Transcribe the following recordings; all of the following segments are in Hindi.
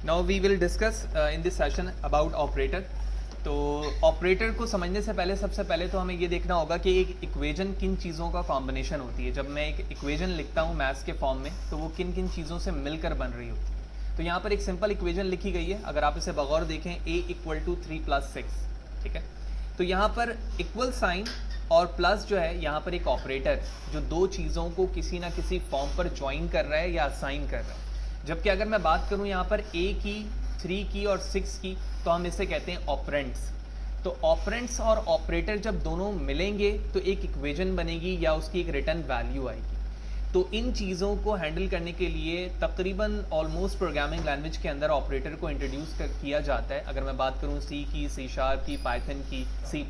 Now we will discuss in this session about operator. तो ऑपरेटर को समझने से पहले सबसे पहले तो हमें ये देखना होगा कि एक इक्वेजन किन चीज़ों का कॉम्बिनेशन होती है। जब मैं एक इक्वेजन लिखता हूँ मैथ्स के फॉर्म में तो वो किन किन चीज़ों से मिलकर बन रही होती है। तो यहाँ पर एक सिंपल इक्वेजन लिखी गई है, अगर आप इसे बगौर देखें a = 3 + 6, ठीक है। तो यहाँ पर इक्वल साइन और प्लस जो है यहाँ पर एक ऑपरेटर जो दो चीज़ों को किसी ना किसी फॉर्म पर ज्वाइन कर रहा है या असाइन कर रहा है। जबकि अगर मैं बात करूं यहाँ पर a की, 3 की और 6 की, तो हम इसे कहते हैं ऑपरेंट्स। तो ऑपरेंट्स और ऑपरेटर जब दोनों मिलेंगे तो एक इक्वेजन बनेगी या उसकी एक रिटर्न वैल्यू आएगी। तो इन चीज़ों को हैंडल करने के लिए तकरीबन ऑलमोस्ट प्रोग्रामिंग लैंग्वेज के अंदर ऑपरेटर को इंट्रोड्यूस किया जाता है। अगर मैं बात करूं C की, C# की, पाइथन की, C++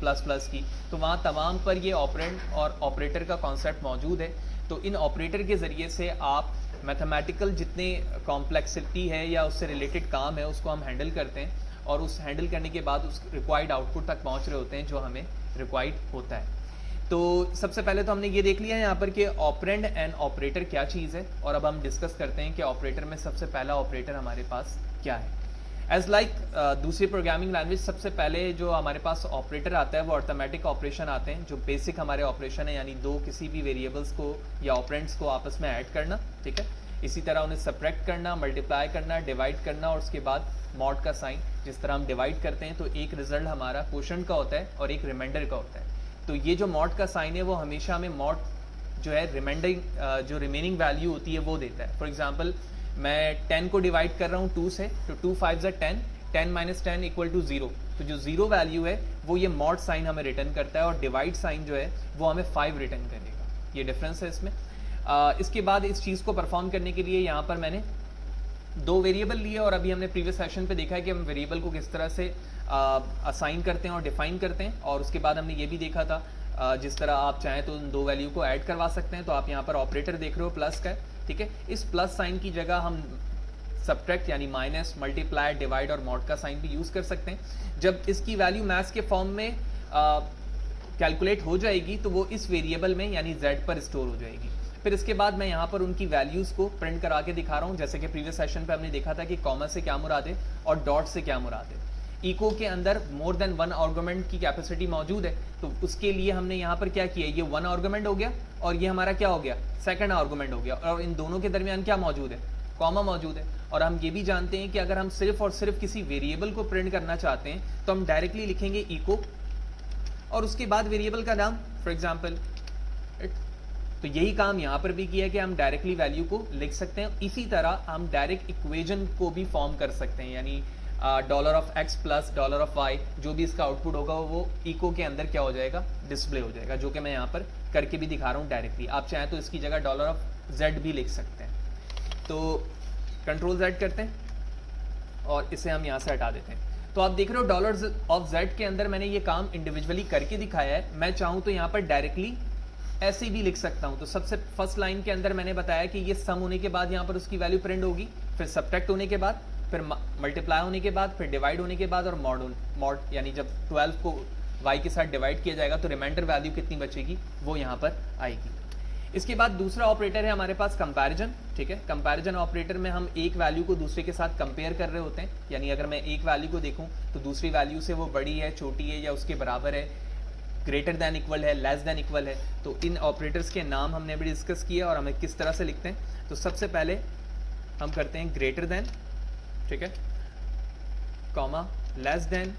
की, तो वहाँ तमाम पर ये ऑपरेंट और ऑपरेटर का कॉन्सेप्ट मौजूद है। तो इन ऑपरेटर के ज़रिए से आप मैथमेटिकल जितने कॉम्प्लेक्सिटी है या उससे रिलेटेड काम है उसको हम हैंडल करते हैं और उस हैंडल करने के बाद उस रिक्वायर्ड आउटपुट तक पहुंच रहे होते हैं जो हमें रिक्वायर्ड होता है। तो सबसे पहले तो हमने ये देख लिया है यहाँ पर कि ऑपरेंड एंड ऑपरेटर क्या चीज़ है, और अब हम डिस्कस करते हैं कि ऑपरेटर में सबसे पहला ऑपरेटर हमारे पास क्या है। एज लाइक दूसरी प्रोग्रामिंग लैंग्वेज, सबसे पहले जो हमारे पास ऑपरेटर आता है वो अर्थमेटिक ऑपरेशन आते हैं, जो बेसिक हमारे ऑपरेशन है, यानी दो किसी भी वेरिएबल्स को या ऑपरेंड्स को आपस में ऐड करना, ठीक है। इसी तरह उन्हें सब्ट्रैक्ट करना, मल्टीप्लाई करना, डिवाइड करना, और उसके बाद मॉड का साइन। जिस तरह हम डिवाइड करते हैं तो एक रिजल्ट हमारा क्वोशंट का होता है और एक रिमाइंडर का होता है। तो ये जो मॉड का साइन है वो हमेशा हमें मॉड जो है रिमाइंडिंग जो रिमेनिंग वैल्यू होती है वो देता है। फॉर एग्जाम्पल मैं 10 को डिवाइड कर रहा हूँ 2 से, तो 2 × 5 = 10, 10 - 10 = 0। तो जो 0 वैल्यू है वो ये मॉड साइन हमें रिटर्न करता है और डिवाइड साइन जो है वो हमें 5 रिटर्न करेगा। ये डिफरेंस है इसमें। इसके बाद इस चीज़ को परफॉर्म करने के लिए यहाँ पर मैंने दो वेरिएबल लिए, और अभी हमने प्रीवियस सेशन पे देखा है कि हम वेरिएबल को किस तरह से असाइन करते हैं और डिफाइन करते हैं। और उसके बाद हमने ये भी देखा था जिस तरह आप चाहें तो उन दो वैल्यू को ऐड करवा सकते हैं। तो आप यहाँ पर ऑपरेटर देख रहे हो प्लस का, ठीक है। इस प्लस साइन की जगह हम सब्ट्रैक्ट यानी माइनस, मल्टीप्लाई, डिवाइड और मॉड का साइन भी यूज़ कर सकते हैं। जब इसकी वैल्यू मैथ्स के फॉर्म में कैलकुलेट हो जाएगी तो वो इस वेरिएबल में यानी z पर स्टोर हो जाएगी। फिर इसके बाद मैं यहाँ पर उनकी वैल्यूज़ को प्रिंट करा के दिखा रहा हूँ। जैसे कि प्रीवियस सेशन पे हमने देखा था कि कॉमा से क्या मुराद है और डॉट से क्या मुराद है। इको के अंदर मोर देन 1 आर्गुमेंट की कैपेसिटी मौजूद है, तो उसके लिए हमने यहाँ पर क्या किया, ये 1 आर्गुमेंट हो गया और ये हमारा क्या हो गया, सेकंड आर्गुमेंट हो गया, और इन दोनों के दरमियान क्या मौजूद है, कॉमा मौजूद है। और हम ये भी जानते हैं कि अगर हम सिर्फ और सिर्फ किसी वेरिएबल को प्रिंट करना चाहते हैं तो हम डायरेक्टली लिखेंगे इको और उसके बाद वेरिएबल का नाम, फॉर एग्जाम्पल। तो यही काम यहाँ पर भी किया है कि हम डायरेक्टली वैल्यू को लिख सकते हैं। इसी तरह हम डायरेक्ट इक्वेजन को भी फॉर्म कर सकते हैं, यानी $x + $y, जो भी इसका आउटपुट होगा वो इको के अंदर क्या हो जाएगा, डिस्प्ले हो जाएगा, जो कि मैं यहाँ पर करके भी दिखा रहा हूँ डायरेक्टली। आप चाहें तो इसकी जगह $z भी लिख सकते हैं। तो Ctrl+Z करते हैं और इसे हम यहाँ से हटा देते हैं। तो आप देख रहे हो $z के अंदर मैंने ये काम इंडिविजुअली करके दिखाया है। मैं चाहूँ तो यहाँ पर डायरेक्टली ऐसे भी लिख सकता हूँ। तो सबसे फर्स्ट लाइन के अंदर मैंने बताया कि ये सम होने के बाद यहाँ पर उसकी वैल्यू प्रिंट होगी, फिर सब्ट्रैक्ट होने के बाद, फिर मल्टीप्लाई होने के बाद, फिर डिवाइड होने के बाद, और मॉड यानी जब 12 को y के साथ डिवाइड किया जाएगा तो रिमाइंडर वैल्यू कितनी बचेगी वो यहाँ पर आएगी। इसके बाद दूसरा ऑपरेटर है हमारे पास कंपैरिजन, ठीक है। कंपैरिजन ऑपरेटर में हम एक वैल्यू को दूसरे के साथ कंपेयर कर रहे होते हैं, यानी अगर मैं एक वैल्यू को देखूँ तो दूसरी वैल्यू से वो बड़ी है, छोटी है या उसके बराबर है, ग्रेटर दैन इक्वल है, लेस दैन इक्वल है। तो इन ऑपरेटर्स के नाम हमने अभी डिस्कस किया और हमें किस तरह से लिखते हैं। तो सबसे पहले हम करते हैं ग्रेटर दैन, ठीक है, comma, less than,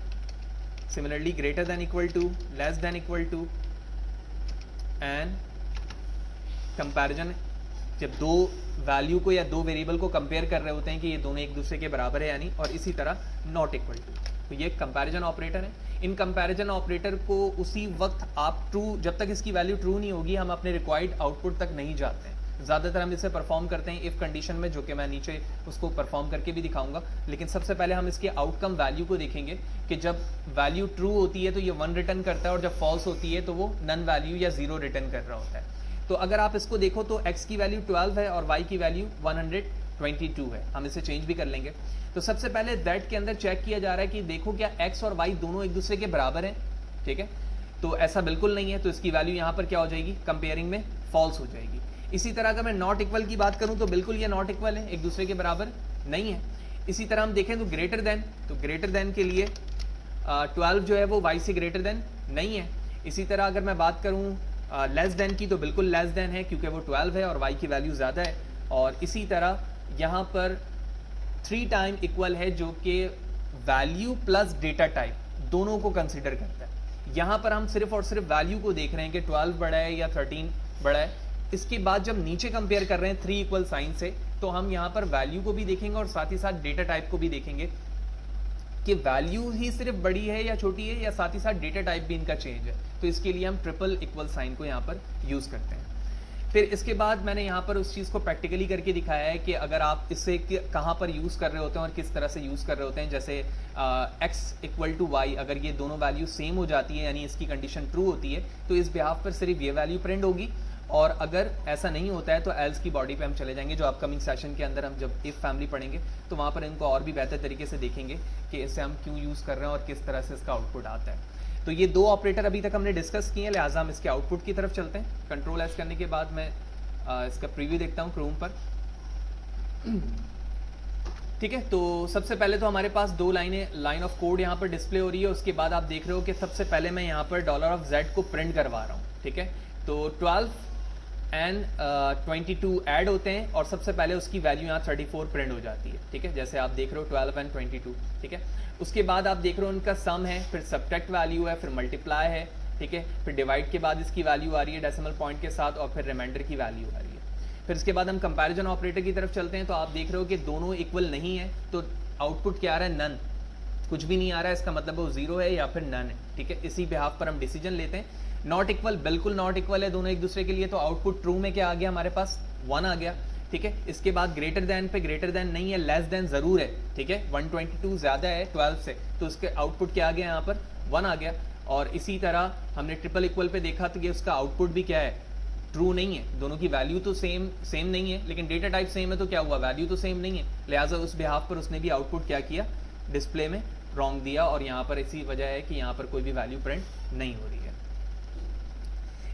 similarly greater than equal to, less than equal to, and comparison जब दो वैल्यू को या दो वेरिएबल को कंपेयर कर रहे होते हैं कि ये दोनों एक दूसरे के बराबर है यानी, और इसी तरह नॉट इक्वल टू। तो ये कंपैरिजन ऑपरेटर है। इन कंपैरिजन ऑपरेटर को उसी वक्त आप ट्रू, जब तक इसकी वैल्यू ट्रू नहीं होगी हम अपने रिक्वायर्ड आउटपुट तक नहीं जाते हैं। ज़्यादातर हम इसे परफॉर्म करते हैं इफ़ कंडीशन में, जो कि मैं नीचे उसको परफॉर्म करके भी दिखाऊंगा। लेकिन सबसे पहले हम इसके आउटकम वैल्यू को देखेंगे कि जब वैल्यू ट्रू होती है तो ये 1 रिटर्न करता है और जब फॉल्स होती है तो वो नन वैल्यू या 0 रिटर्न कर रहा होता है। तो अगर आप इसको देखो तो x की वैल्यू 12 है और y की वैल्यू 122 है। हम इसे चेंज भी कर लेंगे। तो सबसे पहले z के अंदर चेक किया जा रहा है कि देखो क्या x और y दोनों एक दूसरे के बराबर हैं, ठीक है। तो ऐसा बिल्कुल नहीं है, तो इसकी वैल्यू यहाँ पर क्या हो जाएगी, कंपेयरिंग में फॉल्स हो जाएगी। इसी तरह अगर मैं नॉट इक्वल की बात करूँ तो बिल्कुल ये नॉट इक्वल है, एक दूसरे के बराबर नहीं है। इसी तरह हम देखें तो ग्रेटर देन के लिए 12 जो है वो y से ग्रेटर देन नहीं है। इसी तरह अगर मैं बात करूं लेस देन की, तो बिल्कुल लेस देन है क्योंकि वो 12 है और y की वैल्यू ज़्यादा है। और इसी तरह यहाँ पर 3 टाइम इक्वल है जो कि वैल्यू प्लस डेटा टाइप दोनों को कंसिडर करता है। यहाँ पर हम सिर्फ और सिर्फ वैल्यू को देख रहे हैं कि 12 बड़ा है या 13 बड़ा है। इसके बाद जब नीचे कंपेयर कर रहे हैं 3 इक्वल साइन से, तो हम यहाँ पर वैल्यू को भी देखेंगे और साथ ही साथ डेटा टाइप को भी देखेंगे कि वैल्यू ही सिर्फ बड़ी है या छोटी है, या साथ ही साथ डेटा टाइप भी इनका चेंज है। तो इसके लिए हम ट्रिपल इक्वल साइन को यहाँ पर यूज करते हैं। फिर इसके बाद मैंने यहाँ पर उस चीज़ को प्रैक्टिकली करके दिखाया है कि अगर आप इसे कहाँ पर यूज़ कर रहे होते हैं और किस तरह से यूज़ कर रहे होते हैं। जैसे x इक्वल टू वाई, अगर ये दोनों वैल्यू सेम हो जाती है यानी इसकी कंडीशन ट्रू होती है, तो इस बिहाफ पर सिर्फ ये वैल्यू प्रिंट होगी। और अगर ऐसा नहीं होता है तो एल्स की बॉडी पे हम चले जाएंगे, जो अपकमिंग सेशन के अंदर हम जब इफ फैमिली पढ़ेंगे तो वहाँ पर इनको और भी बेहतर तरीके से देखेंगे कि इसे हम क्यों यूज़ कर रहे हैं और किस तरह से इसका आउटपुट आता है। तो ये 2 ऑपरेटर अभी तक हमने डिस्कस किए हैं, लिहाजा हम इसके आउटपुट की तरफ चलते हैं। कंट्रोल एस करने के बाद मैं इसका प्रीव्यू देखता हूँ क्रोम पर। ठीक है, तो सबसे पहले तो हमारे पास 2 लाइन ऑफ कोड यहाँ पर डिस्प्ले हो रही है। उसके बाद आप देख रहे हो कि सबसे पहले मैं यहाँ पर $z को प्रिंट करवा रहा हूँ। ठीक है, तो 12 एंड 22 ऐड होते हैं और सबसे पहले उसकी वैल्यू यहाँ 34 प्रिंट हो जाती है। ठीक है, जैसे आप देख रहे हो 12 एंड 22। ठीक है, उसके बाद आप देख रहे हो उनका सम है, फिर सब्ट्रैक्ट वैल्यू है, फिर मल्टीप्लाई है। ठीक है, फिर डिवाइड के बाद इसकी वैल्यू आ रही है डेसिमल पॉइंट के साथ, और फिर रिमाइंडर की वैल्यू आ रही है। फिर इसके बाद हम कंपैरिजन ऑपरेटर की तरफ चलते हैं। तो आप देख रहे हो कि दोनों इक्वल नहीं है, तो आउटपुट क्या आ रहा है, नन, कुछ भी नहीं आ रहा है। इसका मतलब वो 0 है या फिर नन है। ठीक है, इसी बिहाफ पर हम डिसीजन लेते हैं। नॉट इक्वल, बिल्कुल नॉट इक्वल है दोनों एक दूसरे के लिए, तो आउटपुट ट्रू में क्या आ गया हमारे पास, 1 आ गया। ठीक है, इसके बाद ग्रेटर देन पे ग्रेटर देन नहीं है, लेस देन जरूर है। ठीक है, 122 ज्यादा है 12 से, तो उसके आउटपुट क्या आ गया, यहाँ पर 1 आ गया। और इसी तरह हमने ट्रिपल इक्वल पे देखा तो ये उसका आउटपुट भी क्या है, ट्रू नहीं है। दोनों की वैल्यू तो सेम नहीं है, लेकिन डेटा टाइप सेम है, तो क्या हुआ, वैल्यू तो सेम नहीं है। लिहाजा उस बिहाफ पर उसने भी आउटपुट क्या किया, डिस्प्ले में रॉन्ग दिया। और यहाँ पर इसी वजह है कि यहाँ पर कोई भी वैल्यू प्रिंट नहीं हो रही है।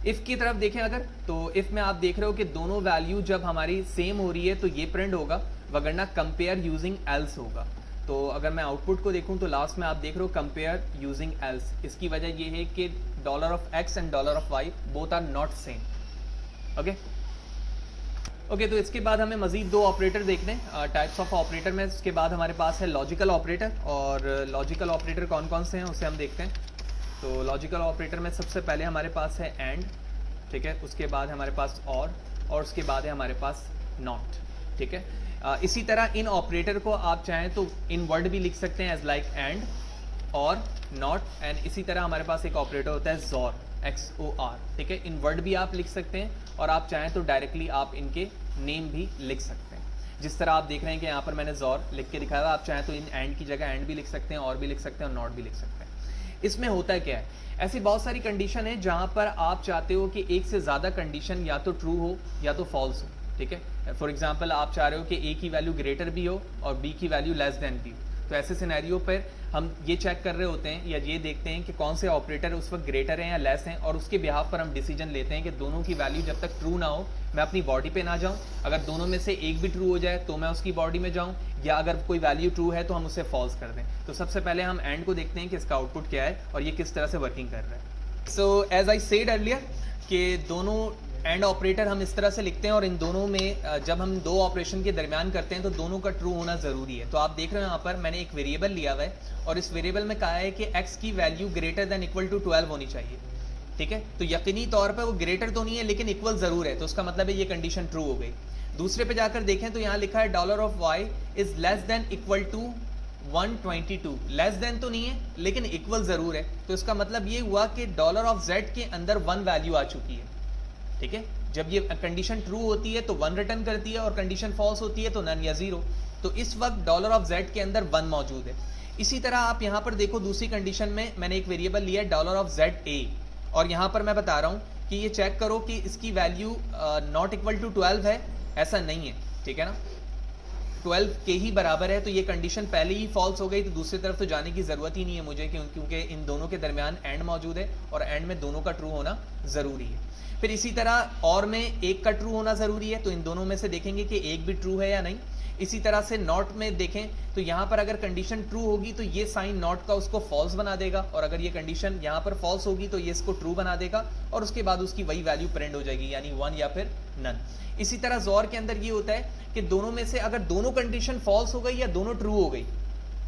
इफ की तरफ देखें अगर, तो इफ में आप देख रहे हो कि दोनों वैल्यू जब हमारी सेम हो रही है तो ये प्रिंट होगा, वगरना कंपेयर यूजिंग एल्स होगा। तो अगर मैं आउटपुट को देखूं तो लास्ट में आप देख रहे हो कंपेयर यूजिंग एल्स। इसकी वजह ये है कि $x and $y both are not same. Okay, तो इसके बाद हमें मजीद 2 ऑपरेटर देखने, टाइप्स ऑफ ऑपरेटर में। इसके बाद हमारे पास है लॉजिकल ऑपरेटर, और लॉजिकल ऑपरेटर कौन कौन से हैं उसे हम देखते हैं। तो लॉजिकल ऑपरेटर में सबसे पहले हमारे पास है एंड। ठीक है, उसके बाद हमारे पास और उसके बाद है हमारे पास नॉट। ठीक है, इसी तरह इन ऑपरेटर को आप चाहें तो इन वर्ड भी लिख सकते हैं एज लाइक एंड और नॉट। एंड इसी तरह हमारे पास एक ऑपरेटर होता है ज़ोर, XOR। ठीक है, इन वर्ड भी आप लिख सकते हैं, और आप चाहें तो डायरेक्टली आप इनके नेम भी लिख सकते हैं। जिस तरह आप देख रहे हैं कि यहाँ पर मैंने ज़ोर लिख के दिखाया, आप चाहें तो इन एंड की जगह एंड भी लिख सकते हैं, और भी लिख सकते हैं, और नॉट भी लिख सकते हैं। इसमें होता क्या है, ऐसी बहुत सारी कंडीशन है जहाँ पर आप चाहते हो कि एक से ज़्यादा कंडीशन या तो ट्रू हो या तो फॉल्स हो। ठीक है, फॉर एग्जाम्पल आप चाह रहे हो कि A की वैल्यू ग्रेटर भी हो और B की वैल्यू लेस देन भी हो। तो ऐसे सिनेरियो पर हम ये चेक कर रहे होते हैं या ये देखते हैं कि कौन से ऑपरेटर उस वक्त ग्रेटर हैं या लेस हैं, और उसके बिहाफ पर हम डिसीजन लेते हैं कि दोनों की वैल्यू जब तक ट्रू ना हो मैं अपनी बॉडी पे ना जाऊं। अगर दोनों में से एक भी ट्रू हो जाए तो मैं उसकी बॉडी में जाऊं, या अगर कोई वैल्यू ट्रू है तो हम उसे फॉल्स कर दें। तो सबसे पहले हम एंड को देखते हैं कि इसका आउटपुट क्या है और ये किस तरह से वर्किंग कर रहा है। So as I said earlier कि दोनों एंड ऑपरेटर हम इस तरह से लिखते हैं, और इन दोनों में जब हम 2 ऑपरेशन के दरमियान करते हैं तो दोनों का ट्रू होना ज़रूरी है। तो आप देख रहे हो यहाँ पर मैंने एक वेरिएबल लिया हुआ है, और इस वेरिएबल में कहा है कि x की value greater than equal to 12 होनी चाहिए। ठीक है, तो यकीनी तौर पर वो ग्रेटर तो नहीं है लेकिन इक्वल ज़रूर है, तो उसका मतलब है ये कंडीशन ट्रू हो गई। दूसरे पे जाकर देखें तो यहाँ लिखा है $y is less than equal to 122। Less than तो नहीं है लेकिन इक्वल ज़रूर है, तो इसका मतलब ये हुआ कि $z के अंदर 1 वैल्यू आ चुकी है। ठीक है, जब ये कंडीशन ट्रू होती है तो 1 रिटर्न करती है, और कंडीशन फॉल्स होती है तो नन या 0। तो इस वक्त $z के अंदर 1 मौजूद है। इसी तरह आप यहाँ पर देखो, दूसरी कंडीशन में मैंने एक वेरिएबल लिया है $za, और यहाँ पर मैं बता रहा हूँ कि ये चेक करो कि इसकी वैल्यू नॉट इक्वल टू 12 है, ऐसा नहीं है। ठीक है ना, 12 के ही बराबर है, तो ये कंडीशन पहले ही फॉल्स हो गई, तो दूसरी तरफ तो जाने की ज़रूरत ही नहीं है मुझे, क्योंकि इन दोनों के दरमियान एंड मौजूद है, और एंड में दोनों का ट्रू होना ज़रूरी है। फिर इसी तरह और में एक का ट्रू होना ज़रूरी है, तो इन दोनों में से देखेंगे कि एक भी ट्रू है या नहीं। इसी तरह से नॉट में देखें तो यहाँ पर अगर कंडीशन ट्रू होगी तो ये साइन नॉट का उसको फॉल्स बना देगा, और अगर ये कंडीशन यहाँ पर फॉल्स होगी तो ये इसको ट्रू बना देगा, और उसके बाद उसकी वही वैल्यू प्रिंट हो जाएगी, यानी 1 या फिर नन। इसी तरह ज़ोर के अंदर ये होता है कि दोनों में से अगर दोनों कंडीशन फॉल्स हो गई या दोनों ट्रू हो गई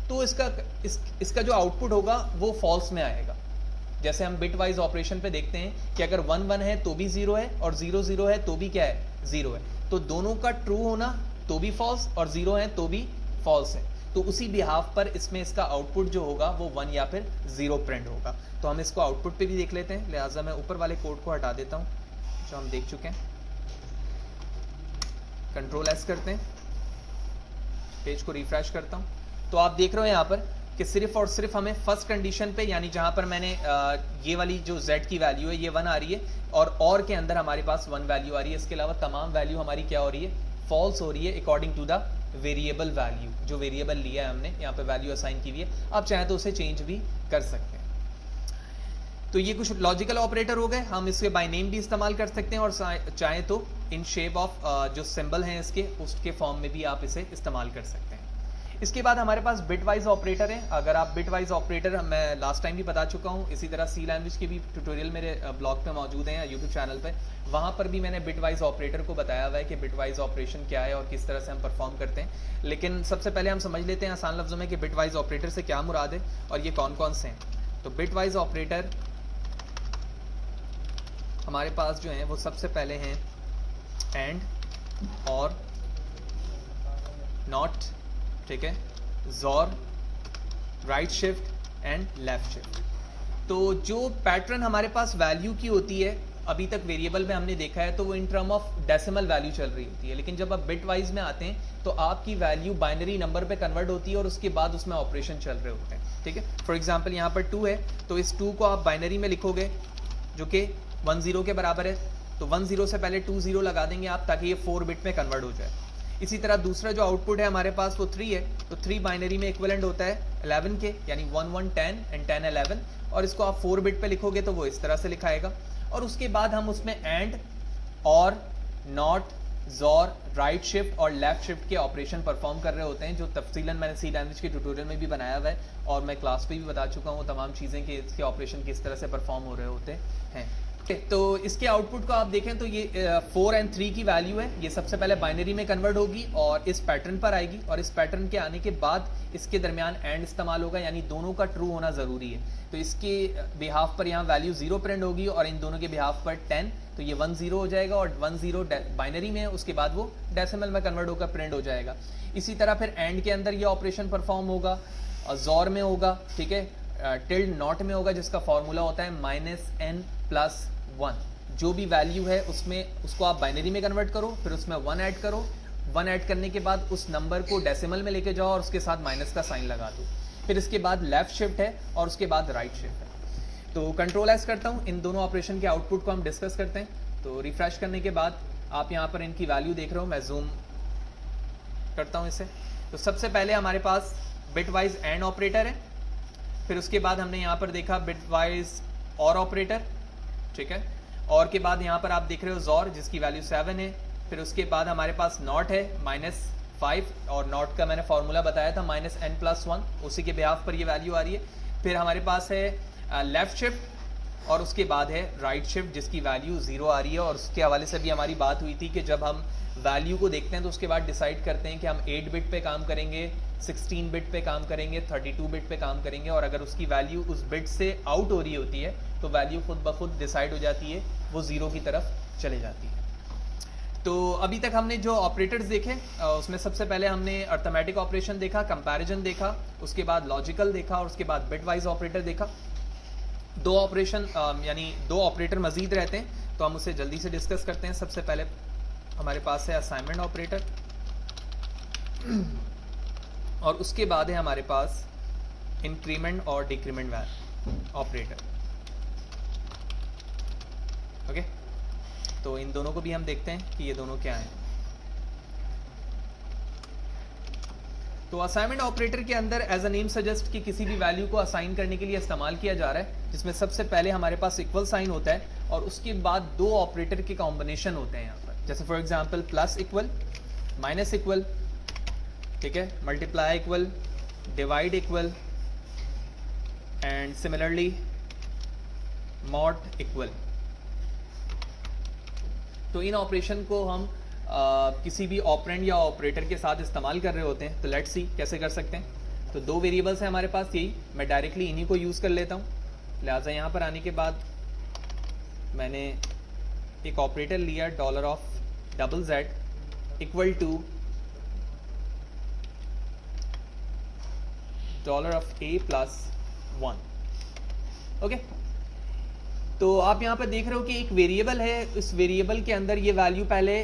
तो इसका जो आउटपुट होगा वो फॉल्स में आएगा। जैसे हम बिट वाइज ऑपरेशन पे देखते हैं कि अगर 1 1 है तो भी 0 है, और 0 0 है तो भी क्या है, 0 है। तो दोनों का ट्रू होना तो भी फॉल्स और 0 है तो भी फॉल्स है, तो उसी बिहाफ पर इसमें इसका आउटपुट जो होगा वो 1 या फिर 0 प्रिंट होगा। तो हम इसको आउटपुट पे भी देख लेते हैं, लिहाजा मैं ऊपर वाले कोड को हटा देता हूँ जो हम देख चुके हैं। कंट्रोल एस करते हैं, पेज को रिफ्रेश करता हूँ, तो आप देख रहे हो यहाँ पर कि सिर्फ और सिर्फ हमें फर्स्ट कंडीशन पे, यानी जहाँ पर मैंने ये वाली जो z की वैल्यू है ये 1 आ रही है, और के अंदर हमारे पास 1 वैल्यू आ रही है। इसके अलावा तमाम वैल्यू हमारी क्या हो रही है, फॉल्स हो रही है according to the variable value. जो वेरिएबल लिया है हमने यहाँ पे वैल्यू असाइन की हुई है, आप चाहें तो उसे चेंज भी कर सकते हैं। तो ये कुछ लॉजिकल ऑपरेटर हो गए, हम इसके बाय नेम भी इस्तेमाल कर सकते हैं, और चाहें तो इन शेप ऑफ जो सिंबल हैं इसके उसके फॉर्म में भी आप इसे इस्तेमाल कर सकते हैं। इसके बाद हमारे पास बिट वाइज ऑपरेटर है। अगर आप बिट वाइज ऑपरेटर, मैं लास्ट टाइम भी बता चुका हूँ, इसी तरह सी लैंग्वेज के भी ट्यूटोरियल मेरे ब्लॉग पे मौजूद हैं, यूट्यूब चैनल पे, वहाँ पर भी मैंने बिट वाइज ऑपरेटर को बताया हुआ है कि बिट वाइज ऑपरेशन क्या है और किस तरह से हम परफॉर्म करते हैं। लेकिन सबसे पहले हम समझ लेते हैं आसान लफ्जों में कि बिट वाइज ऑपरेटर से क्या मुराद है और ये कौन कौन से हैं। तो बिट वाइज ऑपरेटर हमारे पास जो हैं वो सबसे पहले हैं एंड, और, नॉट, ठीक है, ज़ोर, right shift and left shift. तो जो पैटर्न हमारे पास वैल्यू की होती है अभी तक वेरिएबल में हमने देखा है, तो वो in term of decimal value चल रही होती है। लेकिन जब आप बिट वाइज में आते हैं तो आपकी वैल्यू बाइनरी नंबर पे कन्वर्ट होती है और उसके बाद उसमें ऑपरेशन चल रहे होते हैं, ठीक है। फॉर एग्जांपल यहाँ पर 2 है, तो इस 2 को आप बाइनरी में लिखोगे जो कि 1 0 के बराबर है, तो 1 0 से पहले 2 0 लगा देंगे आप, ताकि ये 4 बिट में कन्वर्ट हो जाए। इसी तरह दूसरा जो आउटपुट है हमारे पास वो 3 है, तो 3 बाइनरी में इक्विवेलेंट होता है 11 के, यानी 1 1 10 एंड 10 11, और इसको आप 4 बिट पे लिखोगे तो वो इस तरह से लिखाएगा। और उसके बाद हम उसमें एंड, और, नॉट, ज़ोर, राइट शिफ्ट और लेफ्ट शिफ्ट के ऑपरेशन परफॉर्म कर रहे होते हैं, जो तफसीलन मैंने सी लैंग्वेज के ट्यूटोरियल में भी बनाया हुआ है और मैं क्लास पे भी बता चुका हूँ तमाम चीज़ें कि इसके ऑपरेशन किस तरह से परफॉर्म हो रहे होते हैं। तो इसके आउटपुट को आप देखें तो ये 4 और 3 की वैल्यू है, ये सबसे पहले बाइनरी में कन्वर्ट होगी और इस पैटर्न पर आएगी, और इस पैटर्न के आने के बाद इसके दरमियान एंड इस्तेमाल होगा, यानी दोनों का ट्रू होना ज़रूरी है। तो इसके बिहाफ पर यहाँ वैल्यू 0 प्रिंट होगी और इन दोनों के बिहाफ पर 10, तो ये 1 0 हो जाएगा, और 1 0 बाइनरी में है, उसके बाद वो डेसिमल में कन्वर्ट होकर प्रिंट हो जाएगा। इसी तरह फिर एंड के अंदर ये ऑपरेशन परफॉर्म होगा, ज़ोर में होगा, ठीक है, टिल्ड नॉट में होगा, जिसका फॉर्मूला होता है -n+1। जो भी वैल्यू है उसमें उसको आप बाइनरी में कन्वर्ट करो, फिर उसमें 1 ऐड करो, 1 ऐड करने के बाद उस नंबर को डेसिमल में लेके जाओ और उसके साथ माइनस का साइन लगा दो। फिर इसके बाद लेफ्ट शिफ्ट है और उसके बाद राइट शिफ्ट है। तो कंट्रोल एस करता हूँ, इन दोनों ऑपरेशन के आउटपुट को हम डिस्कस करते हैं। तो रिफ्रेश करने के बाद आप यहाँ पर इनकी वैल्यू देख रहे हो, मैं जूम करता हूँ इसे। तो सबसे पहले हमारे पास बिट वाइज एंड ऑपरेटर है, फिर उसके बाद हमने यहाँ पर देखा बिट वाइज और ऑपरेटर, ठीक है, और के बाद यहाँ पर आप देख रहे हो ज़ोर जिसकी वैल्यू 7 है। फिर उसके बाद हमारे पास नॉट है -5, और नॉट का मैंने फॉर्मूला बताया था -n+1, उसी के बिहाफ पर ये वैल्यू आ रही है। फिर हमारे पास है लेफ्ट शिफ्ट और उसके बाद है राइट शिफ्ट जिसकी वैल्यू 0 आ रही है। और उसके हवाले से भी हमारी बात हुई थी कि जब हम वैल्यू को देखते हैं तो उसके बाद डिसाइड करते हैं कि हम 8 बिट पे काम करेंगे, 16 बिट पे काम करेंगे, 32 बिट पे काम करेंगे, और अगर उसकी वैल्यू उस बिट से आउट हो रही होती है तो वैल्यू खुद ब खुद डिसाइड हो जाती है, वो 0 की तरफ चले जाती है। तो अभी तक हमने जो ऑपरेटर्स देखे उसमें सबसे पहले हमने अर्थमेटिक ऑपरेशन देखा, कंपैरिजन देखा, उसके बाद लॉजिकल देखा और उसके बाद बिट वाइज ऑपरेटर देखा। 2 ऑपरेशन यानी 2 ऑपरेटर मजीद रहते हैं, तो हम उसे जल्दी से डिस्कस करते हैं। सबसे पहले हमारे पास है असाइनमेंट ऑपरेटर और उसके बाद है हमारे पास इंक्रीमेंट और डिक्रीमेंट ऑपरेटर। ओके, तो इन दोनों को भी हम देखते हैं कि ये दोनों क्या हैं। तो असाइनमेंट ऑपरेटर के अंदर एज अ नेम सजेस्ट कि किसी भी वैल्यू को असाइन करने के लिए इस्तेमाल किया जा रहा है, जिसमें सबसे पहले हमारे पास इक्वल साइन होता है और उसके बाद 2 ऑपरेटर के कॉम्बिनेशन होते हैं यहाँ पर। जैसे for example plus equal, minus equal, ठीक है, multiply equal, divide equal and similarly mod equal. तो इन ऑपरेशन को हम किसी भी ऑपरेंड या ऑपरेटर के साथ इस्तेमाल कर रहे होते हैं। तो लेट्स सी कैसे कर सकते हैं। तो दो वेरिएबल्स हैं हमारे पास, यही मैं डायरेक्टली इन्हीं को यूज़ कर लेता हूँ। लिहाजा यहाँ पर आने के बाद मैंने एक ऑपरेटर लिया $z equal to $a plus 1। Okay, तो आप यहाँ पर देख रहे हो कि एक वेरिएबल है, इस वेरिएबल के अंदर ये वैल्यू पहले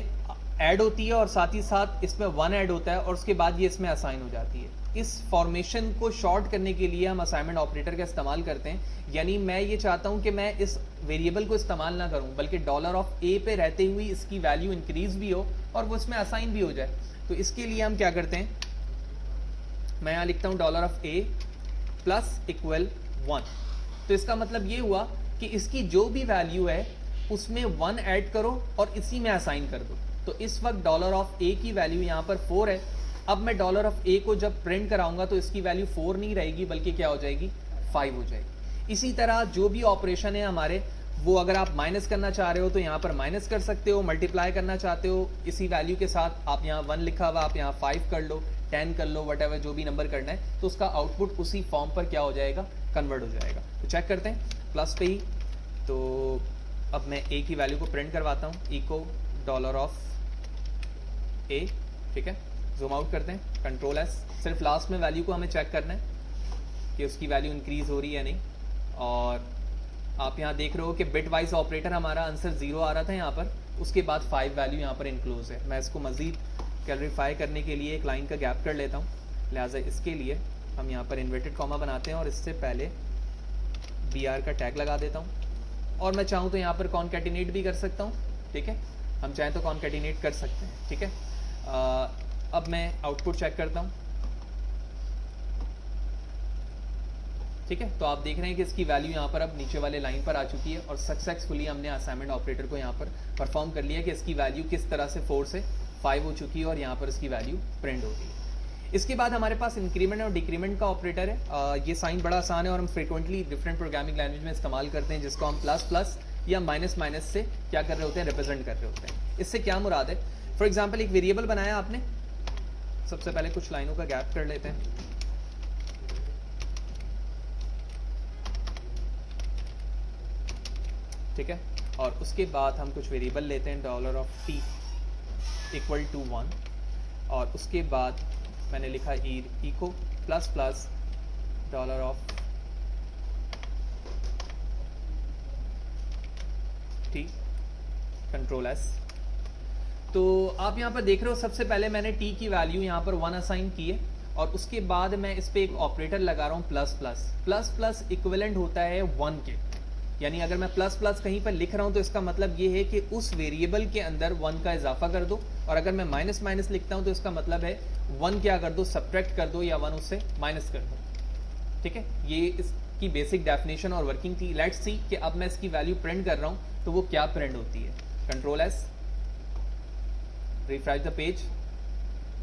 ऐड होती है और साथ ही साथ इसमें 1 ऐड होता है और उसके बाद ये इसमें असाइन हो जाती है। इस फॉर्मेशन को शॉर्ट करने के लिए हम असाइनमेंट ऑपरेटर का इस्तेमाल करते हैं। यानी मैं ये चाहता हूँ कि मैं इस वेरिएबल को इस्तेमाल ना करूँ, बल्कि $a पे रहते हुए इसकी वैल्यू इंक्रीज भी हो और वो इसमें असाइन भी हो जाए। तो इसके लिए हम क्या करते हैं, मैं यहाँ लिखता हूँ $a प्लस इक्वल 1। तो इसका मतलब ये हुआ कि इसकी जो भी वैल्यू है उसमें 1 ऐड करो और इसी में असाइन कर दो। तो इस वक्त $a की वैल्यू यहाँ पर 4 है। अब मैं $a को जब प्रिंट कराऊंगा तो इसकी वैल्यू 4 नहीं रहेगी, बल्कि क्या हो जाएगी, 5 हो जाएगी। इसी तरह जो भी ऑपरेशन है हमारे, वो अगर आप माइनस करना चाह रहे हो तो यहाँ पर माइनस कर सकते हो, मल्टीप्लाई करना चाहते हो इसी वैल्यू के साथ, आप यहाँ 1 लिखा हुआ आप यहाँ 5 कर लो, 10 कर लो, वट जो भी नंबर करना है, तो उसका आउटपुट उसी फॉर्म पर क्या हो जाएगा, कन्वर्ट हो जाएगा। तो चेक करते हैं प्लस पे ही। तो अब मैं a की वैल्यू को प्रिंट करवाता हूँ, इको $a, ठीक है। जूम आउट करते हैं, कंट्रोल S। सिर्फ लास्ट में वैल्यू को हमें चेक करना है कि उसकी वैल्यू इंक्रीज हो रही है या नहीं। और आप यहाँ देख रहे हो कि बिट वाइज ऑपरेटर हमारा आंसर 0 आ रहा था यहाँ पर, उसके बाद 5 वैल्यू यहाँ पर इंक्लूज है। मैं इसको मज़ीद क्लैरिफाई करने के लिए एक लाइन का गैप कर लेता हूँ। लिहाजा इसके लिए हम यहाँ पर इन्वर्टेड कॉमा बनाते हैं और इससे पहले BR का टैग लगा देता हूँ। और मैं चाहूँ तो यहाँ पर कॉन्कैटिनेट भी कर सकता हूँ, ठीक है। हम चाहें तो कॉन्कैटिनेट कर सकते हैं, ठीक है। अब मैं आउटपुट चेक करता हूँ, ठीक है। तो आप देख रहे हैं कि इसकी वैल्यू यहाँ पर अब नीचे वाले लाइन पर आ चुकी है और सक्सेसफुली हमने असाइनमेंट ऑपरेटर को यहाँ पर परफॉर्म कर लिया कि इसकी वैल्यू किस तरह से 4 से 5 हो चुकी है और यहाँ पर इसकी वैल्यू प्रिंट हो गई है। इसके बाद हमारे पास इंक्रीमेंट और डिक्रीमेंट का ऑपरेटर है। ये साइन बड़ा आसान है और हम फ्रिक्वेंटली डिफरेंट प्रोग्रामिंग लैंग्वेज में इस्तेमाल करते हैं, जिसको हम प्लस प्लस या माइनस माइनस से क्या कर रहे होते हैं, रिप्रेजेंट कर रहे होते हैं। इससे क्या मुराद है, फॉर एग्जाम्पल एक वेरिएबल बनाया आपने, सबसे पहले कुछ लाइनों का गैप कर लेते हैं। ठीक है, और उसके बाद हम कुछ वेरिएबल लेते हैं $t इक्वल टू 1 और उसके बाद मैंने लिखा echo plus plus $t control S। तो आप यहाँ पर देख रहे हो सबसे पहले मैंने t की वैल्यू यहाँ पर 1 असाइन की है और उसके बाद मैं इस पर एक ऑपरेटर लगा रहा हूँ plus plus. Plus plus equivalent होता है 1 के, यानी अगर मैं प्लस प्लस कहीं पर लिख रहा हूं तो इसका मतलब ये है कि उस वेरिएबल के अंदर 1 का इजाफा कर दो, और अगर मैं माइनस माइनस लिखता हूं तो इसका मतलब है 1 क्या कर दो, सब्ट्रैक्ट कर दो या 1 उससे माइनस कर दो। ठीक है, ये इसकी बेसिक डेफिनेशन और वर्किंग थी। लेट्स सी कि अब मैं इसकी वैल्यू प्रिंट कर रहा हूं तो वो क्या प्रिंट होती है। Control S, refresh the page,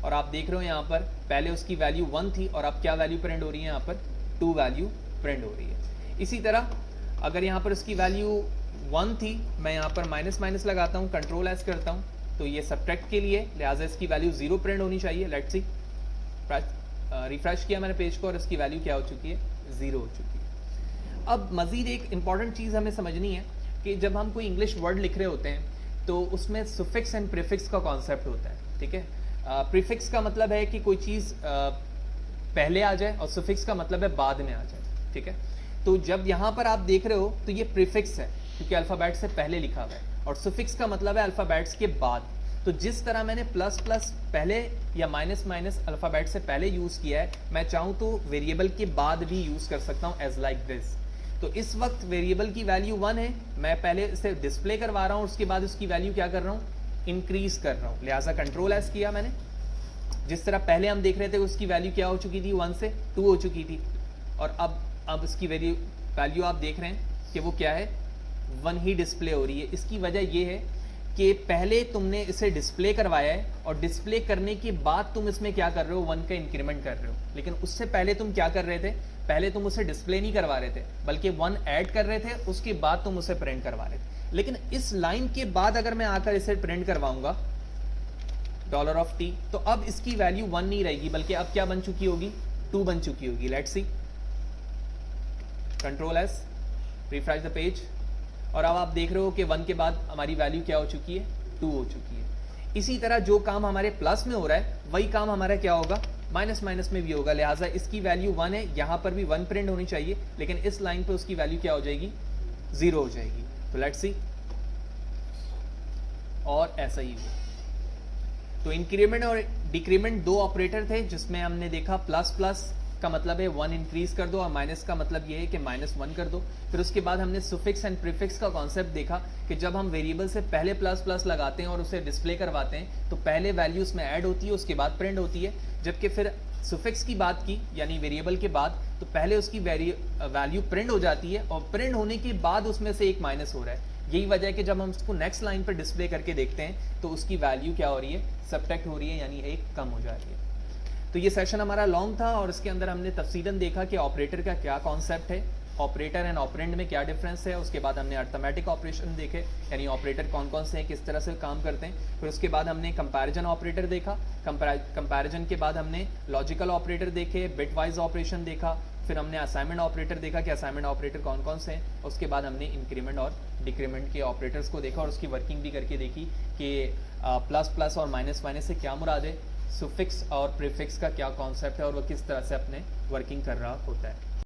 और आप देख रहे हो यहाँ पर पहले उसकी वैल्यू 1 थी और अब क्या वैल्यू प्रिंट हो रही है, यहाँ पर 2 वैल्यू प्रिंट हो रही है। इसी तरह अगर यहाँ पर उसकी वैल्यू 1 थी, मैं यहाँ पर माइनस माइनस लगाता हूँ, कंट्रोल S करता हूँ, तो ये सब्ट्रैक्ट के लिए, लिहाजा इसकी वैल्यू 0 प्रिंट होनी चाहिए। लेट्स सी, रिफ्रेश किया मैंने पेज को और इसकी वैल्यू क्या हो चुकी है, 0 हो चुकी है। अब मजीद एक इंपॉर्टेंट चीज़ हमें समझनी है कि जब हम कोई इंग्लिश वर्ड लिख रहे होते हैं तो उसमें सुफिक्स एंड प्रीफिक्स का कॉन्सेप्ट होता है। ठीक है, प्रीफिक्स का मतलब है कि कोई चीज़ पहले आ जाए और सुफिक्स का मतलब है बाद में आ जाए। ठीक है, तो जब यहाँ पर आप देख रहे हो तो ये प्रीफिक्स है क्योंकि अल्फ़ाबेट से पहले लिखा हुआ है, और सुफिक्स का मतलब है अल्फ़ाबेट्स के बाद। तो जिस तरह मैंने प्लस प्लस पहले या माइनस माइनस अल्फ़ाबेट से पहले यूज़ किया है, मैं चाहूँ तो वेरिएबल के बाद भी यूज़ कर सकता हूँ एज लाइक दिस। तो इस वक्त वेरिएबल की वैल्यू 1 है, मैं पहले इसे डिस्प्ले करवा रहा हूँ, उसके बाद उसकी वैल्यू क्या कर रहा हूँ, इंक्रीज कर रहा हूँ। लिहाजा कंट्रोल S किया मैंने। जिस तरह पहले हम देख रहे थे उसकी वैल्यू क्या हो चुकी थी, 1 से 2 हो चुकी थी, और अब इसकी वैल्यू आप देख रहे हैं कि वो क्या है, 1 ही डिस्प्ले हो रही है। इसकी वजह ये है कि पहले तुमने इसे डिस्प्ले करवाया है और डिस्प्ले करने के बाद तुम इसमें क्या कर रहे हो, 1 का इंक्रीमेंट कर रहे हो। लेकिन उससे पहले तुम क्या कर रहे थे, पहले तुम उसे डिस्प्ले नहीं करवा रहे थे बल्कि 1 ऐड कर रहे थे, उसके बाद तुम उसे प्रिंट करवा रहे थे। लेकिन इस लाइन के बाद अगर मैं आकर इसे प्रिंट करवाऊंगा $t, तो अब इसकी वैल्यू 1 नहीं रहेगी बल्कि अब क्या बन चुकी होगी, 2 बन चुकी होगी। Let's see, control S, refresh the page, और अब आप देख रहे हो कि 1 के बाद हमारी वैल्यू क्या हो चुकी है, 2 हो चुकी है। इसी तरह जो काम हमारे प्लस में हो रहा है वही काम हमारा क्या होगा, माइनस माइनस में भी होगा। लिहाजा इसकी वैल्यू 1 है, यहां पर भी 1 प्रिंट होनी चाहिए, लेकिन इस लाइन पे उसकी वैल्यू क्या हो जाएगी, 0 हो जाएगी। तो लेट्स सी, और ऐसा ही हुआ। तो इंक्रीमेंट और डिक्रीमेंट 2 ऑपरेटर थे जिसमें हमने देखा प्लस प्लस का मतलब है 1 इंक्रीज कर दो और माइनस का मतलब ये है कि -1 कर दो। फिर उसके बाद हमने सुफिक्स एंड प्रीफिक्स का कॉन्सेप्ट देखा कि जब हम वेरिएबल से पहले प्लस प्लस लगाते हैं और उसे डिस्प्ले करवाते हैं तो पहले वैल्यू उसमें ऐड होती है, उसके बाद प्रिंट होती है। जबकि फिर सुफिक्स की बात की यानी वेरिएबल के बाद, तो पहले उसकी वैल्यू प्रिंट हो जाती है और प्रिंट होने के बाद उसमें से एक माइनस हो रहा है। यही वजह है कि जब हम उसको नेक्स्ट लाइन पर डिस्प्ले करके देखते हैं तो उसकी वैल्यू क्या हो रही है, सब्ट्रैक्ट हो रही है, यानी एक कम हो जा रही है। तो ये सेशन हमारा लॉन्ग था और इसके अंदर हमने तफसीलन देखा कि ऑपरेटर का क्या कॉन्सेप्ट है, ऑपरेटर एंड ऑपरेंड में क्या डिफरेंस है। उसके बाद हमने अर्थमेटिक ऑपरेशन देखे, यानी ऑपरेटर कौन कौन से हैं, किस तरह से काम करते हैं। फिर उसके बाद हमने कंपैरिजन ऑपरेटर देखा, कंपैरिजन के बाद हमने लॉजिकल ऑपरेटर देखे, बिट वाइज ऑपरेशन देखा। फिर हमने असाइनमेंट ऑपरेटर देखा कि असाइनमेंट ऑपरेटर कौन कौन से हैं। उसके बाद हमने इंक्रीमेंट और डिक्रीमेंट के ऑपरेटर्स को देखा और उसकी वर्किंग भी करके देखी कि प्लस प्लस और माइनस माइनस से क्या मुराद है, सुफिक्स और प्रीफिक्स का क्या कॉन्सेप्ट है और वो किस तरह से अपने वर्किंग कर रहा होता है।